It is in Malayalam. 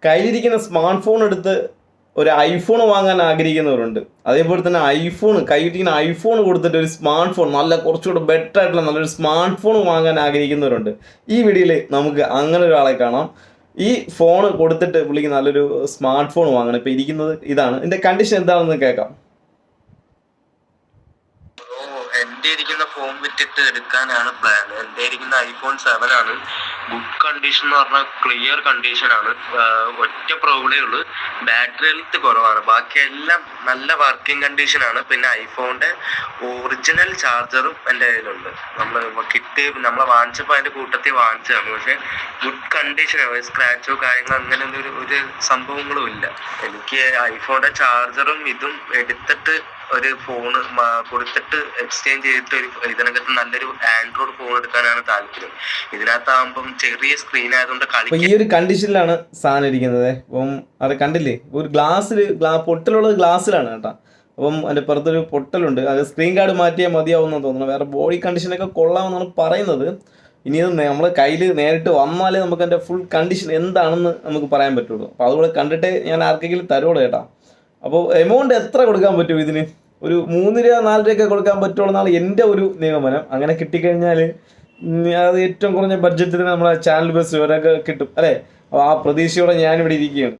കയ്യിലിരിക്കുന്ന സ്മാർട്ട് ഫോൺ എടുത്ത് ഒരു ഐഫോൺ വാങ്ങാൻ ആഗ്രഹിക്കുന്നവരുണ്ട്. അതേപോലെ തന്നെ കയ്യിലിരിക്കുന്ന ഐഫോൺ കൊടുത്തിട്ട് ഒരു സ്മാർട്ട് ഫോൺ നല്ല കുറച്ചുകൂടെ ബെറ്റർ ആയിട്ടുള്ള നല്ലൊരു സ്മാർട്ട് ഫോൺ വാങ്ങാൻ ആഗ്രഹിക്കുന്നവരുണ്ട്. ഈ വീഡിയോയിൽ നമുക്ക് അങ്ങനെ ഒരാളെ കാണാം. ഈ ഫോൺ കൊടുത്തിട്ട് പുള്ളിക്ക് നല്ലൊരു സ്മാർട്ട് ഫോൺ വാങ്ങണം. ഇപ്പം ഇരിക്കുന്നത് ഇതാണ്. ഇതിൻ്റെ കണ്ടീഷൻ എന്താണെന്ന് കേൾക്കാം. എന്റെ ഇരിക്കുന്ന ഫോൺ വിറ്റിട്ട് എടുക്കാനാണ് പ്ലാൻ. എന്റെ ഇരിക്കുന്ന ഐഫോൺ 7 ആണ്. ഗുഡ് കണ്ടീഷൻ എന്ന് പറഞ്ഞാൽ ക്ലിയർ കണ്ടീഷൻ ആണ്. ഒറ്റ പ്രോബ്ലമേ ഉള്ളൂ, ബാറ്ററി ഹെൽത്ത് കുറവാണ്. ബാക്കിയെല്ലാം നല്ല വർക്കിംഗ് കണ്ടീഷൻ ആണ്. പിന്നെ ഐഫോണിന്റെ ഒറിജിനൽ ചാർജറും എൻ്റെ കയ്യിലുണ്ട്. നമ്മളെ വാങ്ങിച്ചപ്പോൾ അതിന്റെ കൂട്ടത്തിൽ വാങ്ങിച്ചതാണ്. പക്ഷെ ഗുഡ് കണ്ടീഷൻ, സ്ക്രാച്ചോ കാര്യങ്ങളോ അങ്ങനെ ഒരു സംഭവങ്ങളും ഇല്ല. എനിക്ക് ഐഫോണിന്റെ ചാർജറും ഇതും എടുത്തിട്ട് ഒരു ഫോൺ കൊടുത്തിട്ട് എക്സ്ചേഞ്ച് ചെയ്തിട്ട് ഇതിനകത്ത് നല്ലൊരു ആൻഡ്രോയിഡ് ഫോൺ എടുക്കാനാണ് താല്പര്യം. ഇതിനകത്താകുമ്പം ചെറിയ സ്ക്രീൻ ആയതുകൊണ്ട് ഈ ഒരു കണ്ടീഷനിലാണ് സാധനം ഇരിക്കുന്നത്. അപ്പം അത് കണ്ടില്ലേ, ഒരു പൊട്ടലുള്ളത് ഗ്ലാസ്സിലാണ് കേട്ടോ. അപ്പം അതിൻ്റെ പുറത്തൊരു പൊട്ടലുണ്ട്. അത് സ്ക്രീൻ ഗാർഡ് മാറ്റിയാൽ മതിയാവുമെന്ന് തോന്നുന്നു. വേറെ ബോഡി കണ്ടീഷനൊക്കെ കൊള്ളാമെന്നാണ് പറയുന്നത്. ഇനി അത് നമ്മൾ കയ്യിൽ നേരിട്ട് വന്നാലേ നമുക്ക് അതിൻ്റെ ഫുൾ കണ്ടീഷൻ എന്താണെന്ന് നമുക്ക് പറയാൻ പറ്റുള്ളൂ. അപ്പോൾ അതുകൂടെ കണ്ടിട്ടേ ഞാൻ ആർക്കെങ്കിലും തരുള്ളൂ കേട്ടോ. അപ്പോൾ എമൗണ്ട് എത്ര കൊടുക്കാൻ പറ്റും ഇതിന്? ഒരു 3 രൂപ 4 രൂപയൊക്കെ കൊടുക്കാൻ പറ്റുള്ളൂ എന്നാണ് എൻ്റെ ഒരു നിഗമനം. അങ്ങനെ കിട്ടിക്കഴിഞ്ഞാൽ അത് ഏറ്റവും കുറഞ്ഞ ബഡ്ജറ്റിൽ നമ്മളെ ചാനൽ ബസ് വരെയൊക്കെ കിട്ടും അല്ലേ. അപ്പോൾ ആ പ്രതീക്ഷയോടെ ഞാനിവിടെ ഇരിക്കുകയാണ്.